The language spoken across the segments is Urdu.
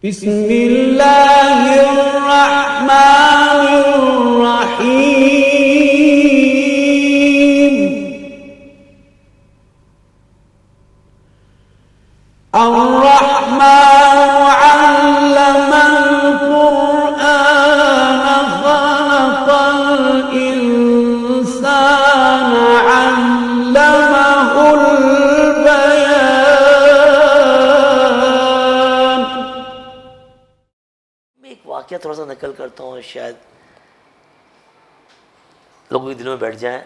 بسم اللہ الرحمن الرحیم الرحمن علم القرآن خلق الإنسان علمه البيان. میں ایک واقعہ تھوڑا سا نقل کرتا ہوں، شاید لوگوں کے دلوں میں بیٹھ جائیں.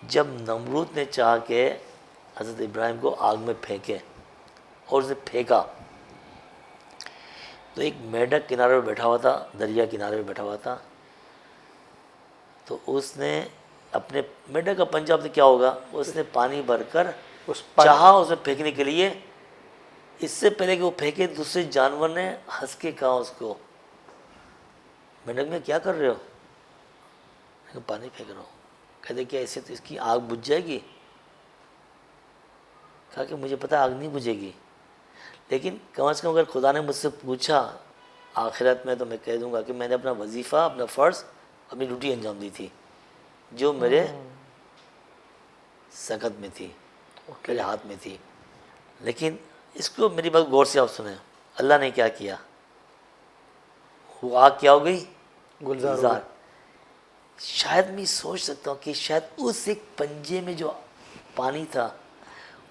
جب نمرود نے چاہا کہ حضرت ابراہیم کو آگ میں پھینکے اور اسے پھینکا، تو ایک میڈک کنارے پہ بیٹھا ہوا تھا، دریا کنارے پہ بیٹھا ہوا تھا. تو اس نے اپنے میڈک کا پنجہ نے کیا ہوگا، اس نے پانی بھر کر چاہا اسے پھینکنے کے لیے. اس سے پہلے کہ وہ پھینکے دوسرے جانور نے ہنس کے کہا اس کو، میڈک میں کیا کر رہے ہو؟ پانی پھینک رہا ہوں. کہتے کیا اسے تو اس کی آگ بجھ جائے گی؟ کہا کہ مجھے پتا آگ نہیں بجھے گی، لیکن کم از کم اگر خدا نے مجھ سے پوچھا آخرت میں تو میں کہہ دوں گا کہ میں نے اپنا وظیفہ، اپنا فرض، اپنی ڈیوٹی انجام دی تھی جو میرے سکت میں تھی، میرے ہاتھ میں تھی. لیکن اس کو میری بات غور سے آپ سنیں، اللہ نے کیا کیا؟ وہ آگ کیا ہو گئی؟ گلزار. شاید میں سوچ سکتا ہوں کہ شاید اس ایک پنجے میں جو پانی تھا،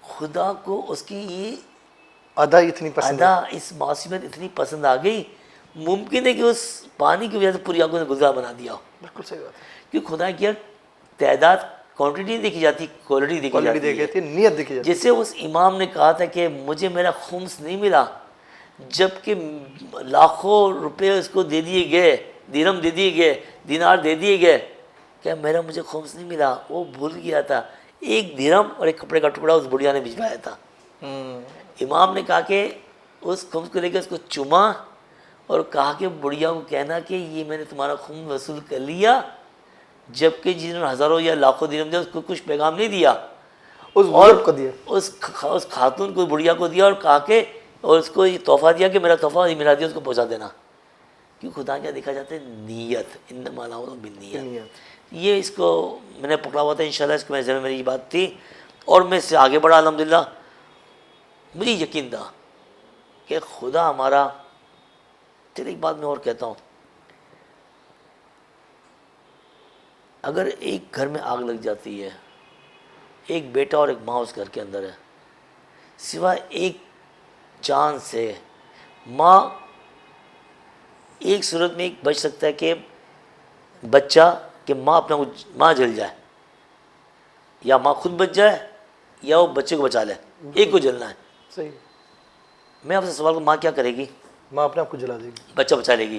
خدا کو اس کی یہ ادا اس معصیت اتنی پسند آ گئی، ممکن ہے کہ اس پانی کی وجہ سے پوری آگ کو گلزار بنا دیا ہو. بالکل صحیح بات ہے، کیونکہ خدا کی تعداد، کوانٹٹی نہیں دیکھی جاتی، کوالٹی دیکھی جاتی ہے، نیت دیکھی جاتی ہے. جیسے اس امام نے کہا تھا کہ مجھے میرا خمس نہیں ملا، جبکہ لاکھوں روپے اس کو دے دیے گئے، درہم دے دیے گئے، دینار دے دیے گئے، کہ میرا مجھے خمس نہیں ملا. وہ بھول گیا تھا، ایک درہم اور ایک کپڑے کا ٹکڑا اس بڑھیا نے بھجوایا تھا. امام نے کہا کہ اس خمس کو لے کے اس کو چوما اور کہا کہ بڑھیا کو کہنا کہ یہ میں نے تمہارا خمس وصول کر لیا، جبکہ جنہوں نے ہزاروں یا لاکھوں درہم دیا اس کو کچھ پیغام نہیں دیا، اس بزرگ کو دیا، اس خاتون کو، بڑھیا کو دیا، اور کہا کہ اور اس کو یہ تحفہ دیا کہ میرا تحفہ میرا دیا اس کو پہنچا دینا. کیوں خدا کیا دیکھا جاتا ہے؟ نیت. انما الاعمال بالنیات. یہ اس کو میں نے پکڑا ہوا تھا، انشاءاللہ اس کو میں ذہن میں میری یہ بات تھی اور میں اس سے آگے بڑھا. الحمدللہ مجھے یقین تھا کہ خدا ہمارا. چلے ایک بات میں اور کہتا ہوں، اگر ایک گھر میں آگ لگ جاتی ہے، ایک بیٹا اور ایک ماں اس گھر کے اندر ہے، سوائے ایک چاند سے ماں ایک صورت میں ایک بچ سکتا ہے کہ بچہ، کہ ماں جل جائے، یا ماں خود بچ جائے یا وہ بچے کو بچا لے، ایک کو جلنا ہے. صحیح. میں آپ سے سوال کروں، ماں کیا کرے گی؟ ماں اپنے آپ کو جلا دے گی، بچہ بچا لے گی.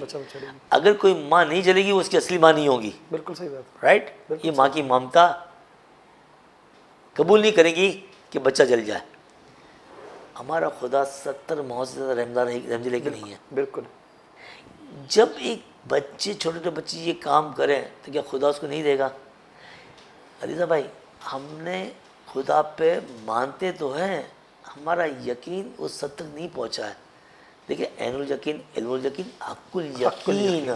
اگر کوئی ماں نہیں جلے گی وہ اس کی اصلی ماں نہیں ہوگی. بالکل صحیح بات. رائٹ. یہ ماں کی ممتا قبول نہیں کرے گی کہ بچہ جل جائے. ہمارا خدا 70 محض سے رحم دل کے نہیں ہے. بالکل. جب ایک بچے، چھوٹے چھوٹے بچے یہ کام کریں تو کیا خدا اس کو نہیں دے گا؟ عزیزہ بھائی، ہم نے خدا پہ مانتے تو ہیں، ہمارا یقین اس حد تک نہیں پہنچا ہے. دیکھیں، عین الیقین، علم الیقین، حق الیقین.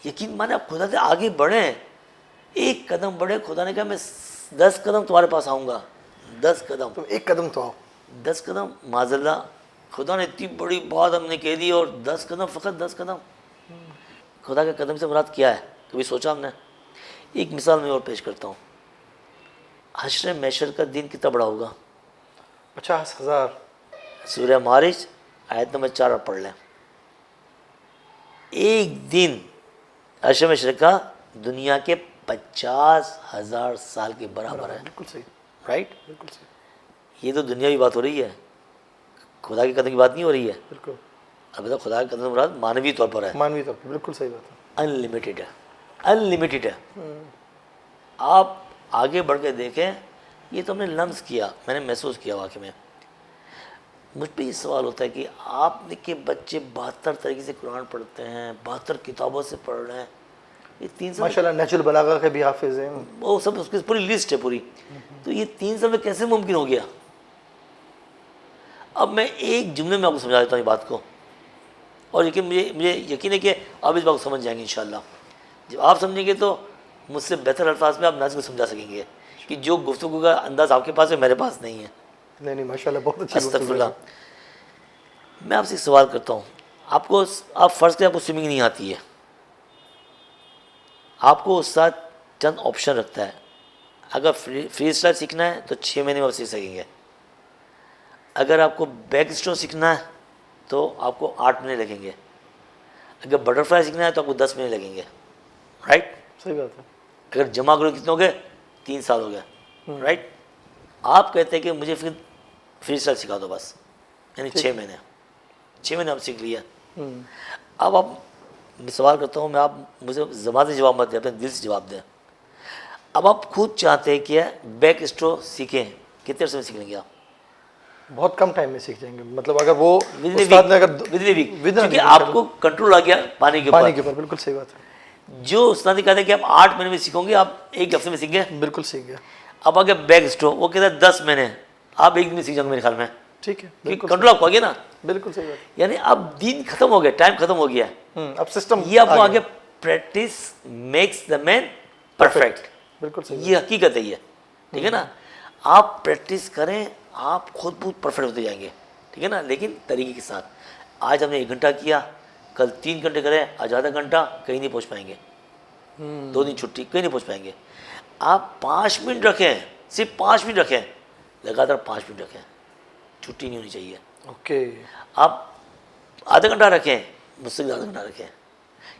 یقین مانے آپ خدا سے آگے بڑھیں، ایک قدم بڑھے. خدا نے کہا میں 10 قدم تمہارے پاس آؤں گا. 10 قدم، تم ایک قدم تو آؤ. 10 قدم معذاللہ خدا نے اتنی بڑی بات ہم نے کہہ دی، اور 10 قدم، فقط 10 قدم. خدا کے قدم سے مراد کیا ہے؟ کبھی سوچا ہم نے؟ ایک مثال میں اور پیش کرتا ہوں. حشر محشر کا دن کتنا بڑا ہوگا؟ 50,000. سورہ معارج آیت نمبر 4 اور پڑھ لیں. ایک دن حشر محشر کا دنیا کے 50,000 سال کے برابر ہے. بالکل صحیح. رائٹ. بالکل صحیح. یہ تو دنیاوی بات ہو رہی ہے، خدا کے قدم کی بات نہیں ہو رہی ہے. بالکل. البتہ خدا کے قدم مراد مانوی طور پر ہے، مانوی طور پر. بالکل صحیح بات ہے. انلمیٹڈ ہے، انلمیٹڈ ہے. آپ آگے بڑھ کے دیکھیں، یہ تو ہم نے لمس کیا، میں نے محسوس کیا واقعی میں. مجھ پہ یہ سوال ہوتا ہے کہ آپ نے کہ بچے 72 طریقے سے قرآن پڑھتے ہیں، 72 کتابوں سے پڑھ رہے ہیں، یہ 3 سال ماشاءاللہ نیچرل بلاغہ کے بھی حافظ ہیں، وہ سب اس کی پوری لسٹ ہے پوری. تو یہ 3 سال میں کیسے ممکن ہو گیا؟ اب میں ایک جملے میں آپ کو سمجھا دیتا ہوں یہ بات کو، اور یقین مجھے یقین ہے کہ آپ اس بات کو سمجھ جائیں گے انشاءاللہ. جب آپ سمجھیں گے تو مجھ سے بہتر الفاظ میں آپ ناظرین کو سمجھا سکیں گے کہ جو گفتگو کا انداز آپ کے پاس ہے میرے پاس نہیں ہے. نہیں ماشاءاللہ بہت اچھی استغفر اللہ. میں آپ سے ایک سوال کرتا ہوں، آپ فرض کریں آپ کو سوئمنگ نہیں آتی ہے، آپ کو استاد چند آپشن رکھتا ہے. اگر فری اسٹائل سیکھنا ہے تو 6 مہینے میں آپ سیکھ سکیں گے. اگر آپ کو بیک اسٹروک سیکھنا ہے تو آپ کو 8 مہینے لگیں گے. اگر بٹر فلائی سیکھنا ہے تو آپ کو 10 مہینے لگیں گے. رائٹ؟ صحیح بات ہے. اگر جمع کرو کتنے ہو گئے؟ 3 سال ہو گئے. رائٹ؟ آپ کہتے ہیں کہ مجھے پھر فری اسٹائل سکھا دو بس، یعنی 6 مہینے آپ سیکھ لیا. اب آپ میں سوال کرتا ہوں، آپ مجھے زبان سے جواب مت دیں، اپنے دل سے جواب دیں. اب آپ خود چاہتے ہیں کہ بیک اسٹروک سیکھیں، کتنے عرصے میں سیکھ لیں گے آپ؟ بہت کم ٹائم میں سیکھ جائیں گے. مطلب اگر وہ ودن استاد نے اگر کیونکہ آپ کو کنٹرول آ گیا پانی کے اوپر. بالکل صحیح بات ہے. جو استاد نے کہا تھا کہ آپ 8 مہینے میں سیکھو گے، آپ 1 ہفتے میں سیکھ گئے. بالکل سیکھ گیا. اب آگے بیک اسٹروک، وہ کہتا ہے 10 مہینے، آپ 1 دن میں سیکھ جاؤں گے میرے خیال میں. ٹھیک ہے. کنٹرول آپ کو آ گیا نا. بالکل صحیح بات ہے. یعنی اب دین ختم ہو گیا، ٹائم ختم ہو گیا. اب سسٹم یہ آپ کو آگے practice makes the man perfect. بالکل صحیح. یہ حقیقت ہے یہ. ٹھیک ہے نا؟ آپ پریکٹس کریں، آپ خود بہت پرفیکٹ ہوتے جائیں گے. ٹھیک ہے نا؟ لیکن طریقے کے ساتھ. آج ہم نے 1 گھنٹہ کیا، کل 3 گھنٹے کریں، آج آدھا گھنٹہ، کہیں نہیں پہنچ پائیں گے. 2 دن چھٹی، کہیں نہیں پہنچ پائیں گے. آپ 5 منٹ رکھیں، صرف 5 منٹ رکھیں، لگاتار 5 منٹ رکھیں، چھٹی نہیں ہونی چاہیے. اوکے. آپ آدھا گھنٹہ رکھیں، مستقل آدھا گھنٹہ رکھیں.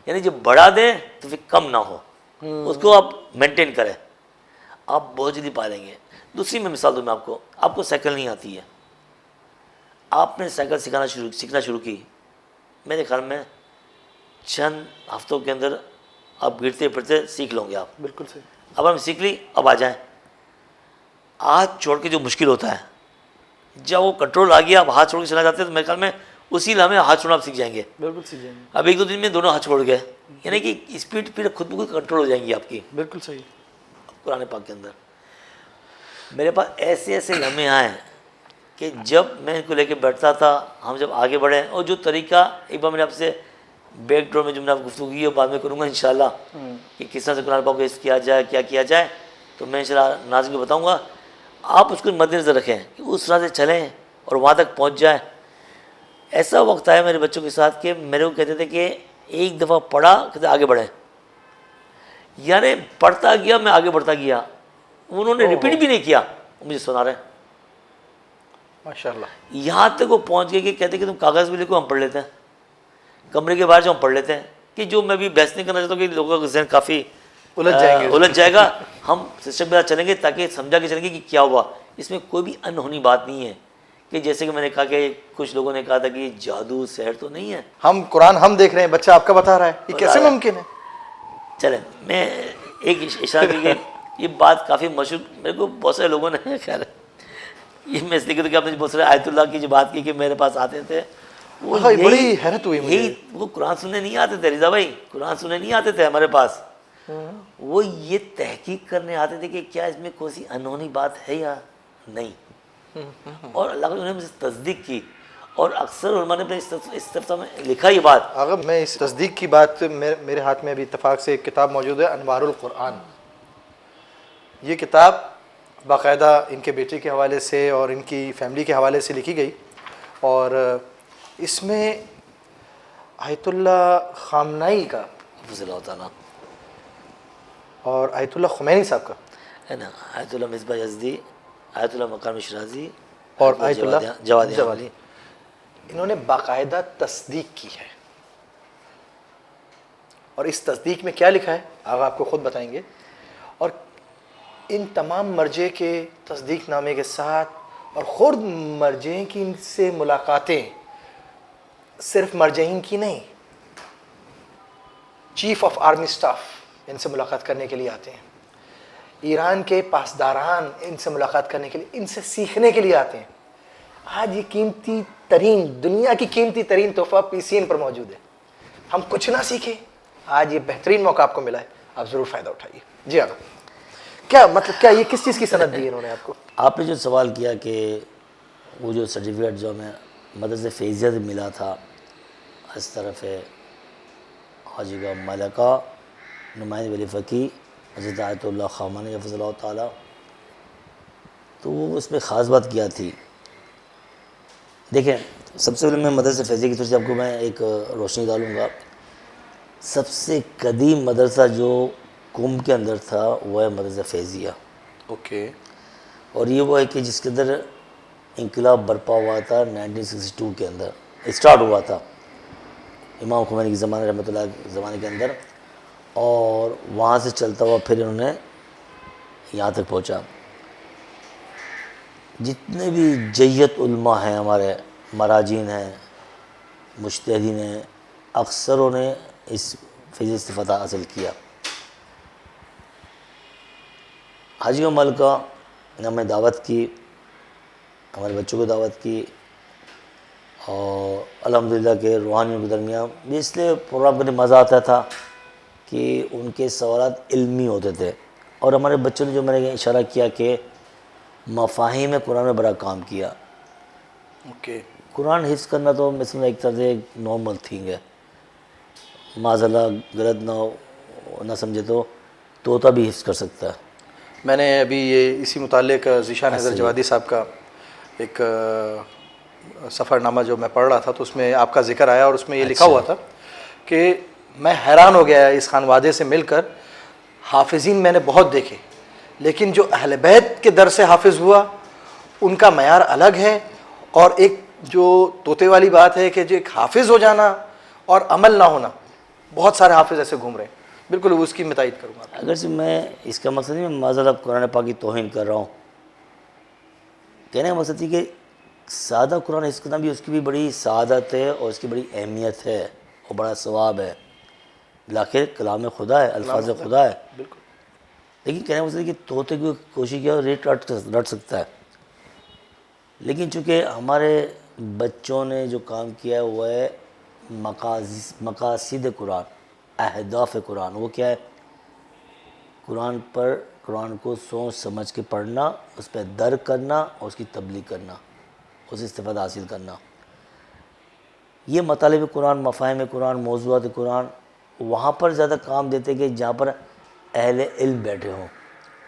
یعنی جب بڑھا دیں تو پھر کم نہ ہو، اس کو آپ مینٹین کریں، آپ بہت جلدی پا لیں گے. دوسری میں مثال دوں میں آپ کو سائیکل نہیں آتی ہے، آپ نے سائیکل سیکھنا شروع کی، میرے خیال میں چند ہفتوں کے اندر آپ گرتے پھرتے سیکھ لوں گے آپ. بالکل صحیح. اب ہم سیکھ لی، اب آ جائیں. ہاتھ چھوڑ کے جو مشکل ہوتا ہے، جب وہ کنٹرول آ گیا، آپ ہاتھ چھوڑ کے چلا جاتے ہیں تو میرے خیال میں اسی لمحے ہاتھ چھوڑنا آپ سیکھ جائیں گے. بالکل سیکھ جائیں گے. اب 1-2 دن میں دونوں ہاتھ چھوڑ گئے، یعنی کہ اسپیڈ پھر خود بخود کنٹرول ہو جائیں گی آپ کی. بالکل صحیح. قرآن پاک کے اندر میرے پاس ایسے لمحے آئے کہ جب میں ان کو لے کے بیٹھتا تھا، ہم جب آگے بڑھے، اور جو طریقہ ایک بار میں نے آپ سے بیک ڈور میں جو میں نے آپ گفتگو کی ہے بعد میں کروں گا انشاءاللہ، کہ کس طرح سے قرآن پاک کو اس کیا جائے، کیا کیا جائے، تو میں انشاءاللہ ناظرین کو بتاؤں گا. آپ اس کو مد نظر رکھیں کہ اس طرح سے چلیں اور وہاں تک پہنچ جائیں. ایسا وقت آیا میرے بچوں کے ساتھ کہ میرے کو کہتے تھے کہ ایک دفعہ پڑھا، کہتے آگے بڑھیں. یعنی پڑھتا گیا، میں آگے بڑھتا گیا، انہوں نے ریپیٹ بھی نہیں کیا، مجھے سنا رہے ہیں. ماشاءاللہ. یہاں تک وہ پہنچ گئے کہ کہتے کہ تم کاغذ بھی لکھو، ہم پڑھ لیتے ہیں، کمرے کے باہر جو ہم پڑھ لیتے ہیں. کہ جو میں بھی بحث نہیں کرنا چاہتا ہوں کہ لوگوں کا ذہن کافی الجھ جائے گا. ہم سسٹم کے ساتھ چلیں گے تاکہ سمجھا کے چلیں گے کہ کیا ہوا. اس میں کوئی بھی انہونی بات نہیں ہے کہ جیسے کہ میں نے کہا کہ کچھ لوگوں نے کہا تھا کہ جادو سحر تو نہیں ہے. ہم قرآن ہم دیکھ رہے ہیں، بچہ آپ کا بتا رہا ہے، یہ کیسے ممکن ہے؟ چلیں میں ایک اشارہ کی کہ یہ بات کافی مشہور، میرے کو بہت سارے لوگوں نے خیر یہ میں اس لیے کہ آپ نے بہت سارے آیت اللہ کی جو بات کی کہ میرے پاس آتے تھے، وہ بڑی حیرت ہوئی مجھے. وہ قرآن سننے نہیں آتے تھے رضا بھائی، قرآن سننے نہیں آتے تھے ہمارے پاس. وہ یہ تحقیق کرنے آتے تھے کہ کیا اس میں کوئی سی انہونی بات ہے یا نہیں. اور اللہ نے مجھے تصدیق کی، اور اکثر علماء نے اس طرف میں لکھا یہ بات. اگر میں اس تصدیق کی بات، میرے ہاتھ میں ابھی اتفاق سے ایک کتاب موجود ہے، انوار القرآن. یہ کتاب باقاعدہ ان کے بیٹے کے حوالے سے اور ان کی فیملی کے حوالے سے لکھی گئی، اور اس میں آیت اللہ خامنائی کا حفظ اللہ تعالیٰ اور آیت اللہ خمینی صاحب کا ہے نا، آیت اللہ مصباح یزدی، آیت اللہ مقام شرازی اور آیت اللہ جوادی، انہوں نے باقاعدہ تصدیق کی ہے. اور اس تصدیق میں کیا لکھا ہے آغا آپ کو خود بتائیں گے. اور ان تمام مرجع کے تصدیق نامے کے ساتھ اور خود مرجع کی ان سے ملاقاتیں، صرف مرجعین کی نہیں، چیف آف آرمی سٹاف ان سے ملاقات کرنے کے لیے آتے ہیں، ایران کے پاسداران ان سے ملاقات کرنے کے لیے، ان سے سیکھنے کے لیے آتے ہیں. آج یہ قیمتی ترین، دنیا کی قیمتی ترین تحفہ PCN پر موجود ہے. ہم کچھ نہ سیکھیں، آج یہ بہترین موقع آپ کو ملا ہے، آپ ضرور فائدہ اٹھائیے. جی آگا کیا مطلب، کیا یہ کس چیز کی سند دی ہے انہوں نے آپ کو؟ آپ نے جو سوال کیا کہ وہ جو سرٹیفکیٹ جو ہمیں مدرسہ فیضیہ سے ملا تھا اس طرف ہے حاجی کا ملکہ نمائند ولی فقی حضرت آیت اللہ خامنہ حفظ اللہ تعالیٰ، تو وہ اس پہ خاص بات کیا تھی. دیکھیں سب سے پہلے میں مدرسہ فیضیہ کی طرف سے آپ کو میں ایک روشنی ڈالوں گا. سب سے قدیم مدرسہ جو قم کے اندر تھا وہ ہے مدرسہ فیضیہ. اوکے. اور یہ وہ ہے کہ جس کے اندر انقلاب برپا ہوا تھا 1962 کے اندر اسٹارٹ ہوا تھا امام خمینی کے زمانے رحمۃ اللہ کے زمانے کے اندر، اور وہاں سے چلتا ہوا پھر انہوں نے یہاں تک پہنچا. جتنے بھی جیت علماء ہیں ہمارے مراجین ہیں مجتہدین ہیں اکثروں نے اس فیض استفادہ حاصل کیا. حاجی کا ملکہ نے ہمیں دعوت کی، ہمارے بچوں کو دعوت کی، اور الحمدللہ کہ روحانیوں کے درمیان بھی اس لیے پروگرام کرنے مزہ آتا تھا کہ ان کے سوالات علمی ہوتے تھے. اور ہمارے بچوں نے جو میں نے اشارہ کیا کہ مفاہیم قرآن میں بڑا کام کیا. اوکے. قرآن حفظ کرنا تو مثلا ایک طرح سے ایک نارمل تھنگ ہے، معاذ اللہ غلط نہ سمجھے تو طوطا بھی حفظ کر سکتا ہے. میں نے ابھی یہ اسی متعلق ذیشان حیدر جوادی صاحب کا ایک سفر نامہ جو میں پڑھ رہا تھا تو اس میں آپ کا ذکر آیا، اور اس میں یہ لکھا ہوا تھا کہ میں حیران ہو گیا اس خانوادے سے مل کر. حافظین میں نے بہت دیکھے، لیکن جو اہل بیت کے در سے حافظ ہوا ان کا معیار الگ ہے. اور ایک جو طوطے والی بات ہے کہ جو ایک حافظ ہو جانا اور عمل نہ ہونا، بہت سارے حافظ ایسے گھوم رہے ہیں. بالکل اس کی میں تائید کروں گا. اگرچہ میں اس کا مقصد نہیں، میں معاذ اللہ قرآن پاک کی توہین کر رہا ہوں. کہنے کا مقصد یہ کہ سادہ قرآن حفظ کرنا بھی اس کی بھی بڑی سعادت ہے اور اس کی بڑی اہمیت ہے اور بڑا ثواب ہے. بالآخر کلام خدا ہے، الفاظ خدا ہے. بالکل. لیکن کہنے کا مقصد ہے کہ طوطے کی کوشش کیا ریٹ رٹ سکتا ہے. لیکن چونکہ ہمارے بچوں نے جو کام کیا ہے وہ ہے مقاصد قرآن، اہداف قرآن. وہ کیا ہے؟ قرآن کو سوچ سمجھ کے پڑھنا، اس پہ درک کرنا اور اس کی تبلیغ کرنا، اس سے استفادہ حاصل کرنا. یہ مطالب قرآن، مفاہیم قرآن، موضوعات قرآن وہاں پر زیادہ کام دیتے کہ جہاں پر اہل علم بیٹھے ہوں.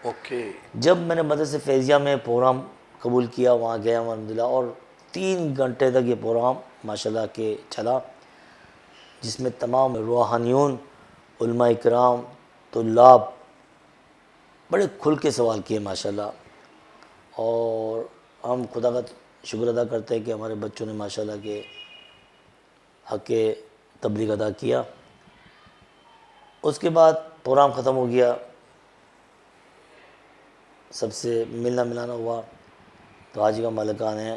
اوکے. جب میں نے مدرسہ فیضیہ میں پروگرام قبول کیا، وہاں گیا الحمدللہ، اور 3 گھنٹے تک یہ پروگرام ماشاءاللہ کہ چلا، جس میں تمام روحانیون، علماء اکرام، طلاب بڑے کھل کے سوال کیے ماشاءاللہ. اور ہم خدا کا شکر ادا کرتے ہیں کہ ہمارے بچوں نے ماشاءاللہ کہ حق تبلیغ ادا کیا. اس کے بعد پروگرام ختم ہو گیا، سب سے ملنا ملانا ہوا. تو حاجی کا ملکہ نے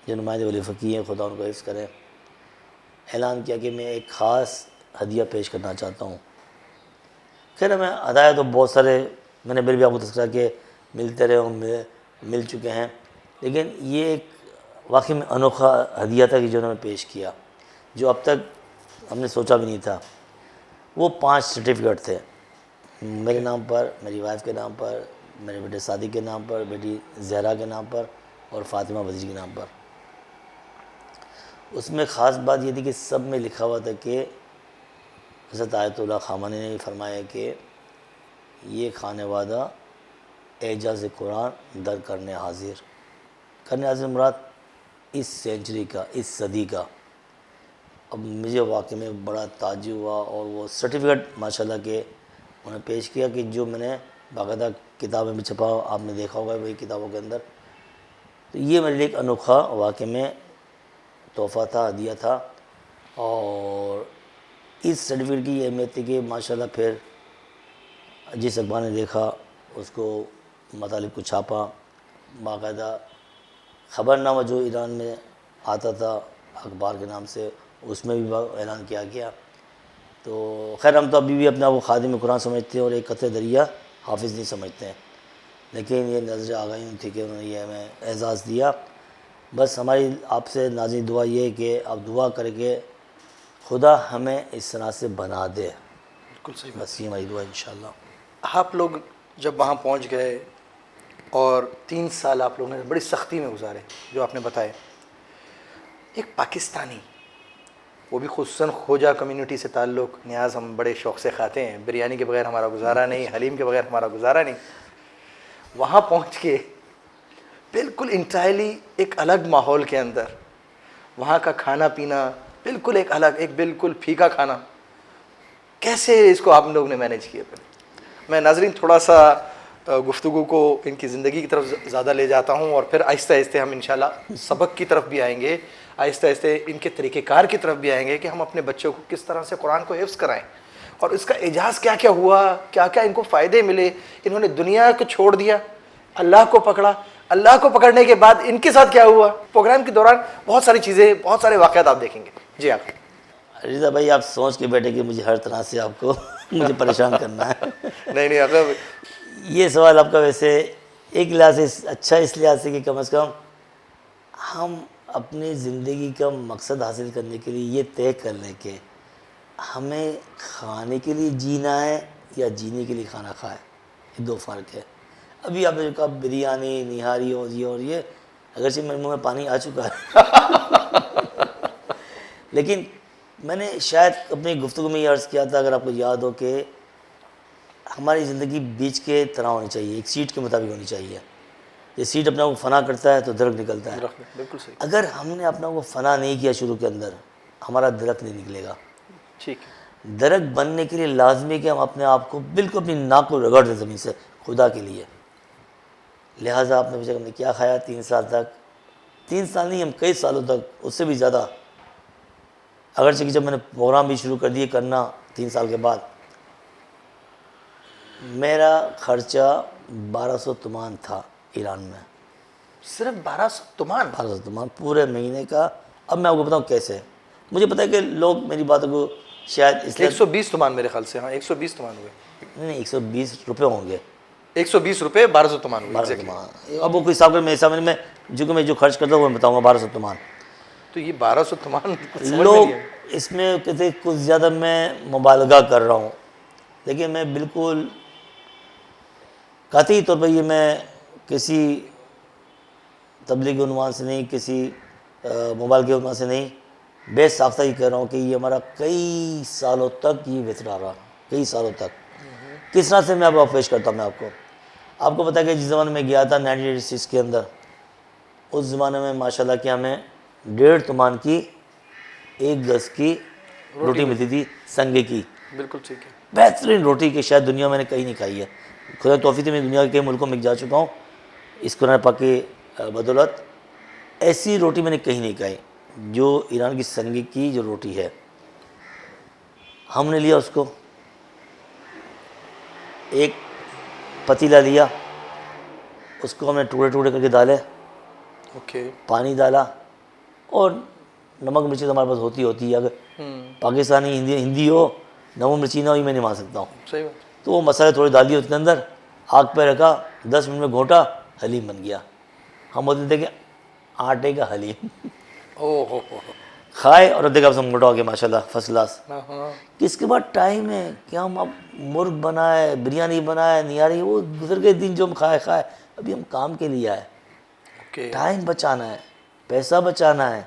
جو نمائند ولی فقی ہیں خدا ان کو حفظ کرے، اعلان کیا کہ میں ایک خاص ہدیہ پیش کرنا چاہتا ہوں. خیر میں ہدایہ تو بہت سارے میں نے پھر بھی آپ کو تذکرہ کہ ملتے رہے ہوں، مل چکے ہیں، لیکن یہ ایک واقعی میں انوکھا ہدیہ تھا کہ جو انہوں نے پیش کیا، جو اب تک ہم نے سوچا بھی نہیں تھا. وہ 5 سرٹیفکیٹ تھے میرے نام پر، میری وائف کے نام پر، میرے بیٹے صادق کے نام پر، بیٹی زہرا کے نام پر اور فاطمہ بھتیجی کے نام پر. اس میں خاص بات یہ تھی کہ سب میں لکھا ہوا تھا کہ حضرت آیت اللہ خامنہ نے فرمایا کہ یہ خانوادہ اعجاز قرآن در کرنے حاضر. کرنے حاضر مراد اس سینچری کا، اس صدی کا. اب مجھے واقعی میں بڑا تعجب ہوا، اور وہ سرٹیفکیٹ ماشاءاللہ کہ انہوں نے پیش کیا کہ جو میں نے باقاعدہ کتابیں میں چھپا، آپ نے دیکھا ہوگا وہی کتابوں کے اندر. تو یہ میرے لیے ایک انوکھا واقعی میں تحفہ تھا، ہدیہ تھا. اور اس سرٹیفکیٹ کی یہ اہمیت تھی کہ ماشاءاللہ پھر جس اخبار نے دیکھا اس کو مطالب کو چھاپا، باقاعدہ خبرنامہ جو ایران میں آتا تھا اخبار کے نام سے اس میں بھی اعلان کیا گیا. تو خیر ہم تو ابھی بھی اپنا وہ خادم قرآن سمجھتے ہیں اور ایک قطع دریا حافظ نہیں سمجھتے ہیں، لیکن یہ نظر آگاہی تھی کہ انہوں نے یہ ہمیں اعزاز دیا. بس ہماری آپ سے ناظرین دعا یہ ہے کہ آپ دعا کر کے خدا ہمیں اس طرح سے بنا دے. بالکل صحیح. بس یہ ہماری دعا انشاءاللہ. آپ لوگ جب وہاں پہنچ گئے اور 3 سال آپ لوگوں نے بڑی سختی میں گزارے جو آپ نے بتائے. ایک پاکستانی، وہ بھی خصوصاً خوجہ کمیونٹی سے تعلق، نیاز ہم بڑے شوق سے کھاتے ہیں، بریانی کے بغیر ہمارا گزارا نہیں، حلیم کے بغیر ہمارا گزارا نہیں. وہاں پہنچ کے بالکل انٹائرلی ایک الگ ماحول کے اندر وہاں کا کھانا پینا بالکل ایک الگ، ایک بالکل پھیکا کھانا، کیسے اس کو آپ لوگوں نے مینیج کیا؟ میں ناظرین تھوڑا سا گفتگو کو ان کی زندگی کی طرف زیادہ لے جاتا ہوں، اور پھر آہستہ آہستہ ہم انشاءاللہ سبق کی طرف بھی آئیں گے، آہستہ آہستہ ان کے طریقہ کار کی طرف بھی آئیں گے کہ ہم اپنے بچوں کو کس طرح سے قرآن کو حفظ کرائیں، اور اس کا اعجاز کیا کیا ہوا، کیا کیا ان کو فائدے ملے. انہوں نے دنیا کو چھوڑ دیا، اللہ کو پکڑا، اللہ کو پکڑنے کے بعد ان کے ساتھ کیا ہوا. پروگرام کے دوران بہت ساری چیزیں، بہت سارے واقعات آپ دیکھیں گے. جی آپ. رضا بھائی آپ سوچ کے بیٹھے کہ مجھے ہر طرح سے آپ کو مجھے پریشان کرنا ہے. نہیں اگر یہ سوال آپ کا ویسے ایک لحاظ سے اچھا اس لحاظ سے کہ کم از کم ہم اپنی زندگی کا مقصد حاصل کرنے کے لیے یہ طے کر لیں کہ ہمیں کھانے کے لیے جینا ہے یا جینے کے لیے کھانا کھائے. یہ دو فرق ہے. ابھی آپ نے جو کہا بریانی، نہاری اور یہ اگرچہ میرے منہ میں پانی آ چکا ہے لیکن میں نے شاید اپنی گفتگو میں یہ عرض کیا تھا، اگر آپ کو یاد ہو، کہ ہماری زندگی بیچ کے طرح ہونی چاہیے، ایک سیٹ کے مطابق ہونی چاہیے. یہ سیٹ اپنا کو فنا کرتا ہے تو درخت نکلتا ہے. بالکل صحیح. اگر ہم نے اپنا کو فنا نہیں کیا شروع کے اندر، ہمارا درخت نہیں نکلے گا. ٹھیک ہے. درخت بننے کے لیے لازمی ہے کہ ہم اپنے آپ کو بالکل اپنی ناک کو رگڑ دیں زمین سے خدا کے لیے. لہٰذا آپ نے پوچھا ہم نے کیا کھایا 3 سال تک. 3 سال نہیں، ہم کئی سالوں تک، اس سے بھی زیادہ. اگرچہ کہ جب میں نے پروگرام بھی شروع کر دیے کرنا 3 سال کے بعد، میرا خرچہ 1200 تومان تھا ایران میں. صرف 1200 تومان؟ 1200 تومان پورے مہینے کا. اب میں آپ کو بتاؤں کیسے. مجھے پتہ ہے کہ لوگ میری باتوں کو شاید اس لیے 120 تومان میرے خیال سے. ہاں 120 تومان ہوئے. نہیں 120 روپے ہوں گے. 120 روپے 1200 تومان ہوئے. 1200 تومان. اب وہ کوئی حساب میں حساب میں جو خرچ کرتا ہوں وہ میں بتاؤں گا 1200 تومان. تو یہ 1200 تومان لوگ اس میں کہتے کچھ زیادہ میں مبالغہ کر رہا ہوں، لیکن میں بالکل قطعی طور پر یہ میں کسی تبلیغی عنوان سے نہیں، کسی مبالغے عنوان سے نہیں، بے ساختہ ہی کہہ رہا ہوں کہ یہ ہمارا کئی سالوں تک یہ وطرہ رہا. کئی سالوں تک. کس طرح سے میں آپ کو پیش کرتا ہوں. میں آپ کو پتہ ہے کہ جس زمانے میں گیا تھا 1986 کے اندر، اس زمانے میں ماشاءاللہ کہ ہمیں 1.5 تومان کی 1 گز کی روٹی ملتی تھی، سنگے کی. بالکل ٹھیک ہے. بہترین روٹی کہ شاید دنیا میں نے کہیں نہیں کھائی ہے. خدا توفیق میں دنیا کے کئی ملکوں میں جا چکا ہوں اس قرآن پاک کی بدولت. ایسی روٹی میں نے کہیں نہیں کھائی جو ایران کی سنگے کی جو روٹی ہے. ہم نے لیا اس کو، ایک پتیلا لیا، اس کو ہم نے ٹکڑے ٹکڑے کر کے ڈالے. اوکے. پانی ڈالا، اور نمک مرچی تو ہمارے پاس ہوتی ہے. اگر پاکستانی ہندی ہو، نمک مرچی نہ ہو، یہ میں نہیں مان سکتا ہوں. صحیح بات. تو وہ مسالے تھوڑے ڈال دیے اس کے اندر، آگ پہ رکھا، 10 منٹ میں گھونٹا، حلیم بن گیا. ہم بولتے تھے کہ آٹے کا حلیم. او ہو کھائے اور ادھے کا ہم موٹا ہو گیا ماشاءاللہ فرسٹ کلاس. ہاں. اس کے بعد ٹائم ہے کہ ہم اب مرغ بنائے، بریانی بنائے، نہاری، وہ گزر گئے دن جو ہم کھائے. ابھی ہم کام کے لیے آئے. ٹائم بچانا ہے، پیسہ بچانا ہے،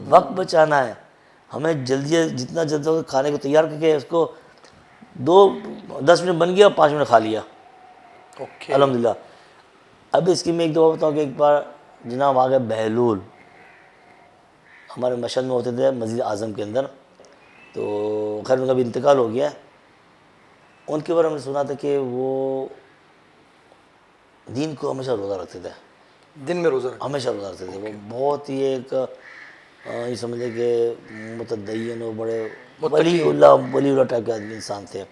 وقت بچانا ہے. ہمیں جلدی جتنا جلد ہو کھانے کو تیار کر کے اس کو 10 منٹ بن گیا، 5 منٹ کھا لیا. الحمدللہ. اب اس کی میں ایک دو بتاؤں کہ ایک بار جناب آ گئے بہلول، ہمارے مشہد میں ہوتے تھے مسجد اعظم کے اندر. تو خیر ان کا بھی انتقال ہو گیا ہے. ان کے بارے ہم نے سنا تھا کہ وہ دین کو ہمیشہ روزہ رکھتے تھے. دن میں روزہ رکھتے؟ ہمیشہ روزہ رکھتے تھے. وہ بہت ہی ایک یہ سمجھے کہ متدین و بڑے ولی اللہ ٹائپ کے آدمی انسان تھے،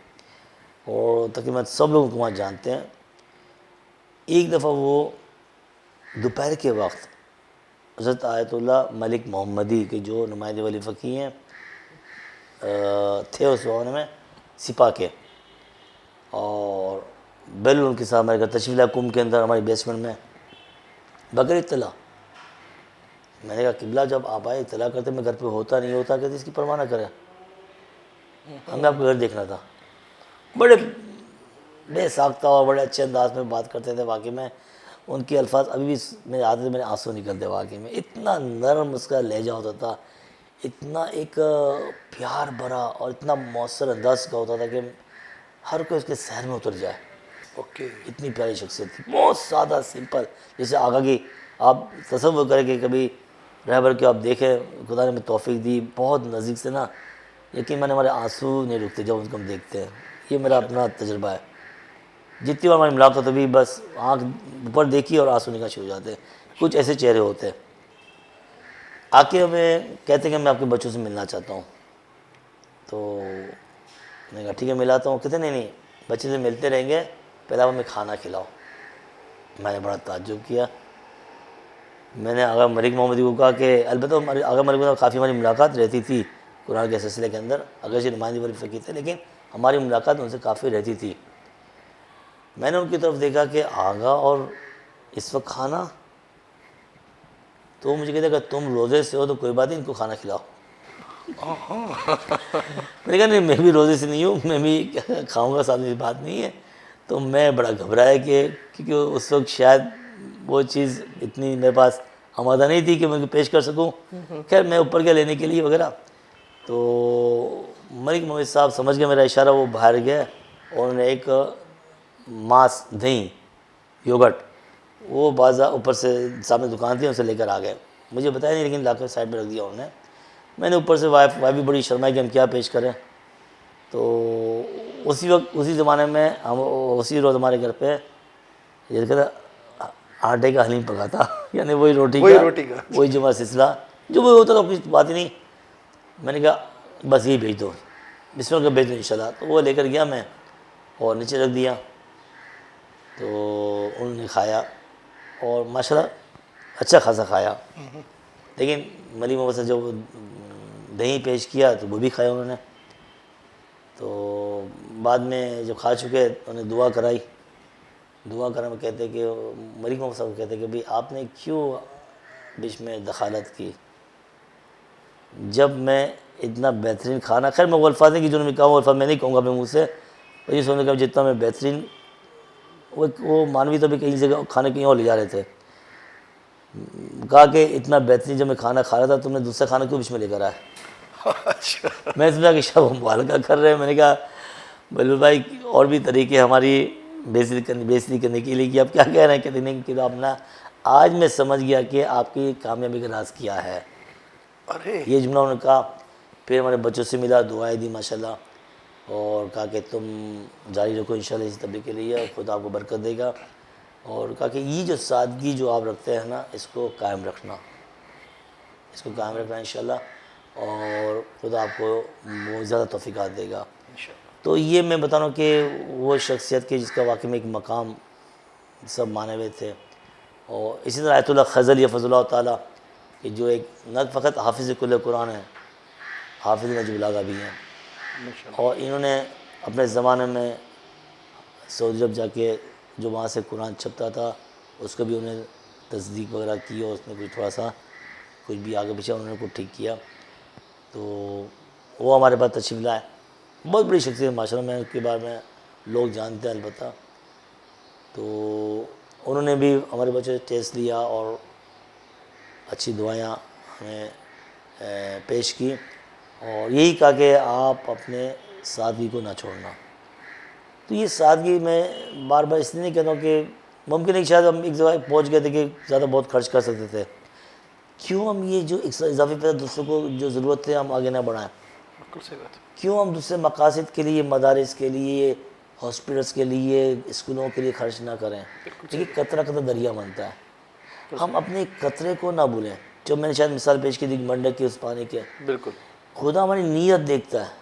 اور تقریباً سب لوگ وہاں جانتے ہیں. ایک دفعہ وہ دوپہر کے وقت حضرت آیت اللہ ملک محمدی کے جو نمائندے ولی فقیہ ہیں تھے اس زمانے میں سپاہ کے، اور بیل ان کے ساتھ ہمارے گھر تشریف لائے کم کے اندر ہماری بیسمنٹ میں. بغیر اطلاع میں نے کہا قبلہ جب آپ آئے اطلاع کرتے، میں گھر پہ ہوتا نہیں ہوتا کہ اس کی پرواہ نہ کرے، ہمیں آپ کو گھر دیکھنا تھا. بڑے بے ساختہ اور بڑے اچھے انداز میں بات کرتے تھے. واقعی میں ان کے الفاظ ابھی بھی میرے آتے تھے، میرے آنسو نکلتے واقعی میں. اتنا نرم اس کا لہجہ ہوتا تھا، اتنا ایک پیار بھرا اور اتنا مؤثر انداز کا ہوتا تھا کہ ہر کوئی اس کے سحر میں اتر جائے. اوکے. اتنی پیاری شخصیت تھی، بہت سادہ سمپل. جیسے آقا کی آپ تصور کریں کہ کبھی رہبر کے آپ دیکھیں، خدا نے ہمیں توفیق دی بہت نزدیک سے نا، یقین مانے ہمارے آنسو نہیں رکتے جب ان کو ہم دیکھتے ہیں. یہ میرا اپنا تجربہ ہے. جتنی بار ہماری ملاقات ہوتی بھی بس آنکھ اوپر دیکھی اور آنسو نکلنا شروع ہو جاتے ہیں. کچھ ایسے چہرے ہوتے ہیں. آ کے ہمیں کہتے ہیں کہ میں آپ کے بچوں سے ملنا چاہتا ہوں. تو میں نے کہا ٹھیک ہے ملاتا ہوں. کہتے نہیں بچے سے ملتے رہیں گے، پہلے آپ ہمیں کھانا کھلاؤ. میں نے بڑا تعجب کیا. میں نے آغا ملک محمد کو کہا کہ البتہ آغا ملک محمد کافی ہماری ملاقات رہتی تھی قرآن کے سلسلے کے اندر، اگرچہ نمائندگی والی فقیر تھے لیکن ہماری ملاقات ان سے کافی رہتی تھی. میں نے ان کی طرف دیکھا کہ آغا اور اس وقت کھانا، تو مجھے کہتے کہ تم روزے سے ہو تو کوئی بات نہیں، ان کو کھانا کھلاؤ. میں نے کہا نہیں میں بھی روزے سے نہیں ہوں، میں بھی کھاؤں گا، ساتھ میں بات نہیں ہے. تو میں بڑا گھبرایا کہ کیونکہ اس وقت شاید وہ چیز اتنی میرے پاس آمادہ نہیں تھی کہ میں پیش کر سکوں. خیر میں اوپر گیا لینے کے لیے وغیرہ. تو ملک محمد صاحب سمجھ گئے میرا اشارہ، وہ باہر گئے اور انہوں نے ایک ماس دہی یوگٹ وہ بازار اوپر سے سامنے دکان تھی ان سے لے کر آ گئے. مجھے بتایا نہیں لیکن لا کے سائڈ میں رکھ دیا انہوں نے. میں نے اوپر سے وائف بھی بڑی شرمائی کہ ہم کیا پیش کریں. تو اسی وقت اسی زمانے میں ہم اسی روز ہمارے گھر پہ یہ کہتا آٹے کا حلیم پکا تھا، یعنی وہی روٹی کا وہی جمعہ سلسلہ جو وہ ہوتا تھا، کچھ بات ہی نہیں. میں نے کہا بس یہی بھیج دو، بسم اللہ کا بھیج دو انشاءاللہ. تو وہ لے کر گیا میں اور نیچے رکھ دیا. تو انہوں نے کھایا اور ماشاءاللہ اچھا خاصا کھایا. لیکن ملک محمد سے جو دہی پیش کیا تو وہ بھی کھایا انہوں نے. تو بعد میں جب کھا چکے انہوں نے دعا کرائی. دعا کرنے میں کہتے کہ ملک محمد صاحب کہتے کہ بھئی آپ نے کیوں بیچ میں دخالت کی جب میں اتنا بہترین کھانا. خیر میں وہ الفاظ ہیں کہ جو انہوں نے کہا وہ الفاظ میں نہیں کہوں گا اپنے منہ سے. یہ سننے کا جتنا میں بہترین وہ مانوی تو بھی کہیں جگہ کھانے کہیں اور لے جا رہے تھے. کہا کہ اتنا بہترین جب میں کھانا کھا رہا تھا تم نے دوسرا کھانا کیوں بیچ میں لے کر آیا. میں سمجھا کہ شاید وہ مبالغہ کر رہے ہیں. میں نے کہا بلبل بھائی اور بھی طریقے ہماری بےعزتی کرنے کے لیے کہ آپ کیا کہہ رہے ہیں. کہتے نہیں کہ آپ نا آج میں سمجھ گیا کہ آپ کی کامیابی کا راز کیا ہے. یہ جملہ انہوں نے کہا. پھر ہمارے بچوں سے ملا، دعائیں دی ماشاءاللہ اور کہا کہ تم جاری رکھو انشاءاللہ اسی طبیعے کے لیے، خدا آپ کو برکت دے گا. اور کہا کہ یہ جو سادگی جو آپ رکھتے ہیں نا اس کو قائم رکھنا انشاءاللہ اور خدا آپ کو بہت زیادہ توفیقات دے گا. تو یہ میں بتا رہا ہوں کہ وہ شخصیت کے جس کا واقعی میں ایک مقام سب مانے ہوئے تھے. اور اسی طرح آیت اللہ خضر یحفظ اللہ تعالیٰ کہ جو ایک نہ فقط حافظ کل قرآن ہے، حافظ نجم البلاغہ بھی ہیں. اور انہوں نے اپنے زمانے میں سعودی عرب جا کے جو وہاں سے قرآن چھپتا تھا اس کو بھی انہیں تصدیق وغیرہ کی اور اس میں کچھ تھوڑا سا کچھ بھی آگے پیچھے انہوں نے کو ٹھیک کیا. تو وہ ہمارے پاس تشریف لائے. بہت بڑی شخصیت ماشاءاللہ، میں اس کے بارے میں لوگ جانتے ہیں البتہ. تو انہوں نے بھی ہمارے بچے سے ٹیسٹ لیا اور اچھی دعائیں ہمیں پیش کی اور یہی کہا کہ آپ اپنے سادگی کو نہ چھوڑنا. تو یہ سادگی میں بار بار اس لیے نہیں کہتا ہوں کہ ممکن ہے کہ شاید ہم ایک جگہ پہنچ گئے تھے کہ زیادہ بہت خرچ کر سکتے تھے. کیوں ہم یہ جو اضافی پیسہ دوسروں کو جو ضرورت ہے ہم آگے نہ بڑھائیں. کیوں ہم دوسرے مقاصد کے لیے، مدارس کے لیے، ہاسپٹلس کے لیے، اسکولوں کے لیے خرچ نہ کریں. کیونکہ قطرہ قطرہ دریا بنتا ہے. ہم اپنے قطرے کو نہ بھولیں. جو میں نے شاید مثال پیش کی تھی منڈک کی اس پانی کے، بالکل خدا ہماری نیت دیکھتا ہے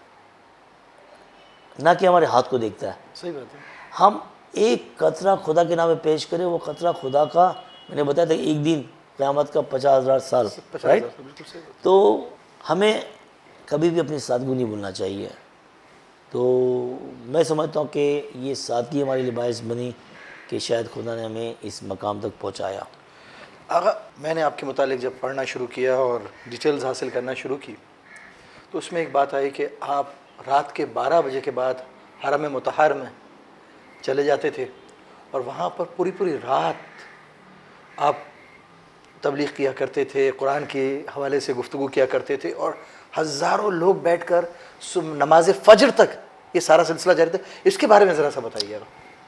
نہ کہ ہمارے ہاتھ کو دیکھتا ہے. صحیح بات ہے. ہم ایک قطرہ خدا کے نام میں پیش کریں، وہ قطرہ خدا کا، میں نے بتایا تھا ایک دن قیامت کا 50,000 سال، رائٹ. تو ہمیں کبھی بھی اپنی سادگی نہیں بھولنا چاہیے. تو میں سمجھتا ہوں کہ یہ سادگی ہمارے لیے باعث بنی کہ شاید خدا نے ہمیں اس مقام تک پہنچایا. آقا میں نے آپ کے متعلق جب پڑھنا شروع کیا اور ڈیٹیلز حاصل کرنا شروع کی تو اس میں ایک بات آئی کہ آپ رات کے 12 بجے کے بعد حرم مطہر میں چلے جاتے تھے اور وہاں پر پوری رات آپ تبلیغ کیا کرتے تھے, قرآن کے حوالے سے گفتگو کیا کرتے تھے, اور ہزاروں لوگ بیٹھ کر نماز فجر تک یہ سارا سلسلہ جاری تھا. اس کے بارے میں ذرا سا بتائیے.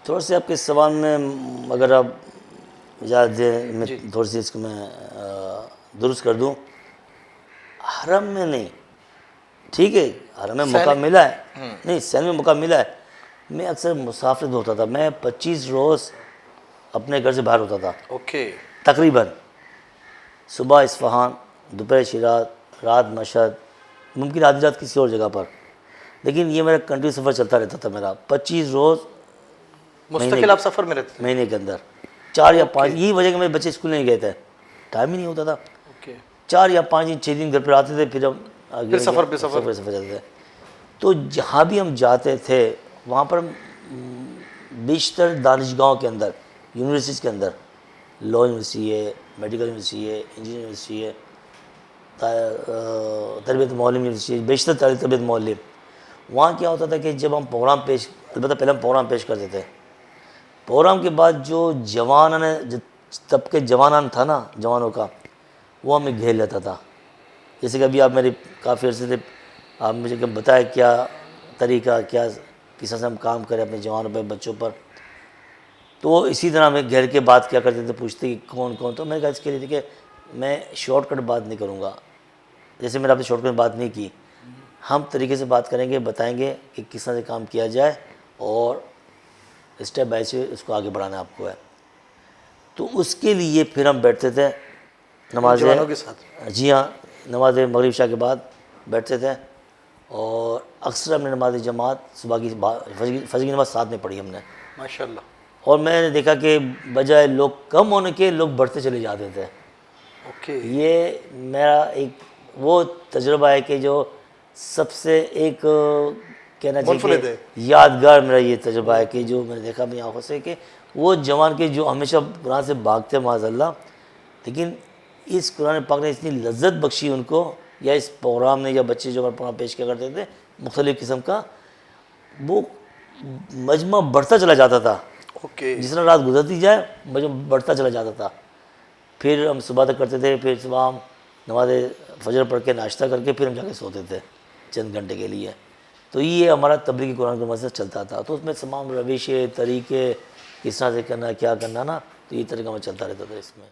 تھوڑا سی آپ کے سوال میں اگر آپ اجازت دیں میں تھوڑی سی اس کو میں درست کر دوں. حرم میں نہیں, ٹھیک ہے, حرم میں موقع ملا ہے, نہیں سین میں موقع ملا ہے. میں اکثر مسافر ہوتا تھا, میں 25 روز اپنے گھر سے باہر ہوتا تھا. اوکے. تقریباً صبح اصفہان, دوپہر شیراز, رات مشہد, ممکن آدھی رات کسی اور جگہ پر. لیکن یہ میرا کنٹینیو سفر چلتا رہتا تھا میرا 25 روز مستقل آپ سفر میں رہتے تھے مہینے کے اندر. 4 یا 5, یہی وجہ کہ میرے بچے اسکول نہیں گئے تھے, ٹائم ہی نہیں ہوتا تھا. 4 یا 5 دن 6 دن گھر پر آتے تھے, پھر ہم سفر چلتے تھے. تو جہاں بھی ہم جاتے تھے وہاں پر بیشتر دانشگاہوں کے اندر, یونیورسٹیز کے اندر, لا یونیورسٹی ہے, میڈیکل یونیورسٹی ہے, انجینئرنگ یونیورسٹی ہے, تربیت معلم یونیورسٹی ہے, بیشتر تربیت معلم. وہاں کیا ہوتا تھا کہ جب ہم پروگرام پیش, البتہ پہلے ہم پروگرام پیش کرتے تھے, پروگرام کے بعد جو تب کے جوانان تھا نا, جوانوں کا, وہ ہمیں گھیر لیتا تھا. جیسے کہ ابھی آپ میری کافی عرصے سے آپ مجھے بتائیں کیا طریقہ, کیا کس طرح سے ہم کام کریں اپنے جوانوں پہ, بچوں پر. تو اسی طرح ہمیں گھر کے بات کیا کرتے تھے, پوچھتے کہ کون کون. تو میں نے کہا اس کے لیے کہ میں شارٹ کٹ بات نہیں کروں گا, جیسے میں نے آپ سے شارٹ کٹ بات نہیں کی. ہم طریقے سے بات کریں گے, بتائیں گے کہ کس طرح سے کام کیا جائے اور اسٹیپ بائی اسٹیپ اس کو آگے بڑھانا آپ کو ہے. تو اس کے لیے پھر ہم بیٹھتے تھے نماز کے ساتھ. جی ہاں, نماز مغرب عشاء کے بعد بیٹھتے تھے, اور اکثر ہم نے نماز جماعت صبح کی فجر کی نماز ساتھ میں پڑھی ہم نے ماشاءاللہ. اور میں نے دیکھا کہ بجائے لوگ کم ہونے کے لوگ بڑھتے چلے جاتے تھے. اوکے. یہ میرا ایک وہ تجربہ ہے کہ جو سب سے ایک کہنا چاہیے کہ یادگار میرا یہ تجربہ ہے کہ جو میں نے دیکھا اپنی آنکھوں سے کہ وہ جوان کے جو ہمیشہ قرآن سے بھاگتے معاذ اللہ, لیکن اس قرآن پاک نے اتنی لذت بخشی ان کو, یا اس پروگرام نے, یا بچے جو پروگرام پیش کیا کرتے تھے مختلف قسم کا, وہ مجمع بڑھتا چلا جاتا تھا. اوکے. جس طرح رات گزرتی جائے مجمع بڑھتا چلا جاتا تھا. پھر ہم صبح تک کرتے تھے, پھر صبح ہم نماز فجر پڑھ کے ناشتہ کر کے پھر ہم جا کے سوتے تھے چند گھنٹے کے لیے. تو یہ ہمارا تبلیغی قرآن کا مسئلہ چلتا تھا. تو اس میں تمام روشیں, طریقے, کس طرح سے کرنا, کیا کرنا نا, تو یہ طریقہ میں چلتا رہتا تھا اس میں.